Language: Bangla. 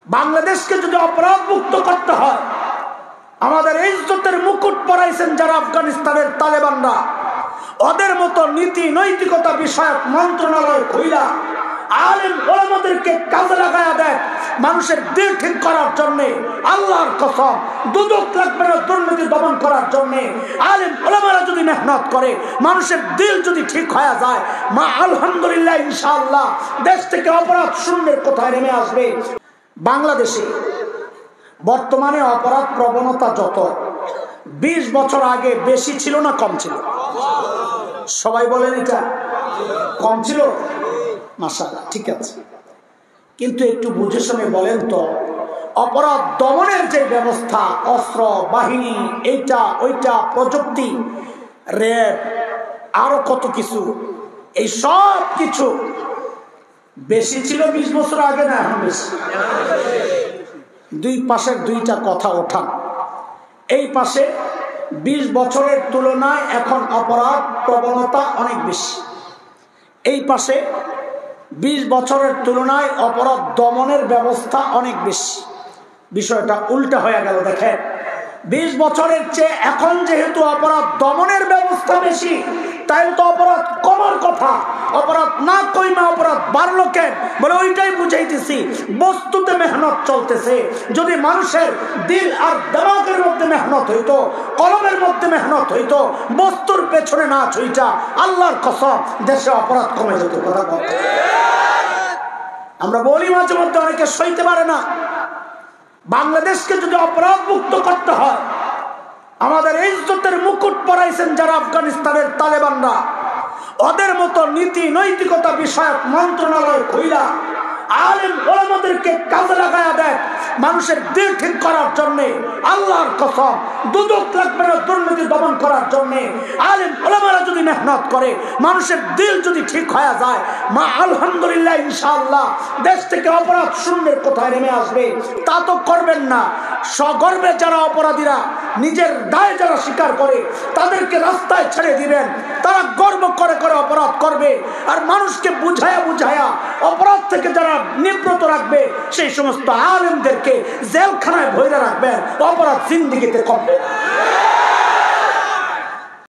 বাংলাদেশকে যদি অপরাধ মুক্ত করতে হয়, আমাদের ইজ্জতের মুকুট পরাইছেন যারা আফগানিস্তানের তালেবানরা, ওদের মতো নীতি নৈতিকতা বিষয়ক মন্ত্রণালয় খুইলা আলেম ওলামাদেরকে কাজে লাগায়া দেয় মানুষের দিল ঠিক করার জন্য। আল্লাহর কসম, দুদক লাগবে না দুর্নীতি দমন করার জন্য। আলেম ওলামারা যদি মেহনত করে, মানুষের দিল যদি ঠিক হয়ে যায়, মা আলহামদুলিল্লাহ ইনশাআল্লাহ দেশ থেকে অপরাধ শূন্যের কোথায় নেমে আসবে। বাংলাদেশে বর্তমানে অপরাধ প্রবণতা যত 20 বছর আগে বেশি ছিল না কম ছিল? সবাই বলেন এটা কম ছিল। মাশাআল্লাহ, ঠিক আছে। কিন্তু একটু বুঝে শুনে বলেন তো, অপরাধ দমনের যে ব্যবস্থা, অস্ত্র বাহিনী, এইটা ওইটা, প্রযুক্তি, র্যাব, আরো কত কিছু, এই সব কিছু বেশি ছিল 20 বছর আগে না এখন বেশি? দুই পাশের দুইটা কথা ওঠান। এই পাশে 20 বছরের তুলনায় এখন অপরাধ প্রবণতা অনেক বেশি, এই পাশে 20 বছরের তুলনায় অপরাধ দমনের ব্যবস্থা অনেক বেশি। বিষয়টা উল্টা হয়ে গেল। দেখেন, 20 বছরের চেয়ে এখন যেহেতু অপরাধ দমনের ব্যবস্থা বেশি, তাই তো অপরাধ কমার কথা। অপরাধ না কইমা অপরাধ বাড়লো কেন? বলে ওইটাই বুঝাইতেছি, বস্তুতে মেহনত চলতেছে। যদি মানুষের দিল আর দিমাগের মধ্যে মেহনত হইতো, কলমের মধ্যে মেহনত হইতো, বস্তুর পেছনে না ছুইটা, আল্লাহর কসম দেশে অপরাধ কমে যেত। কথা বলতে আমরা বলি মাঝে মধ্যে অনেকে সইতে পারে না। বাংলাদেশকে যদি অপরাধ মুক্ত করতে হয়, আমাদের ইজ্জতের মুকুট পরাইছেন যারা আফগানিস্তানের তালেবানরা, ওদের মতো নীতি নৈতিকতা বিষয়ক মন্ত্রণালয় খুইলা আলেম ওলামাদেরকে কাজে লাগায়া দেয় মানুষের দিল ঠিক করার জন্য। আল্লাহর কসম, দুদক লাগবে না দুর্নীতি দমন করার জন্য। আলেম ওলামারা যদি মেহনত করে, মানুষের দিল যদি ঠিক হয়ে যায়, মা আলহামদুলিল্লাহ ইনশাআল্লাহ দেশ থেকে অপরাধ শূন্যের কোথায় নেমে আসবে। তা তো করবেন না। সগর্বে যারা অপরাধীরা নিজের দায় যারা স্বীকার করে, তাদেরকে রাস্তায় ছেড়ে দিবেন। তারা গর্ব করে করে অপরাধ করবে, আর মানুষকে বুঝায়া বুঝায়া অপরাধ থেকে যারা নিবৃত রাখবে, সেই সমস্ত আলেমদেরকে জেলখানায় ভরে রাখবেন। অপরাধ জিন্দেগিতে কমবে।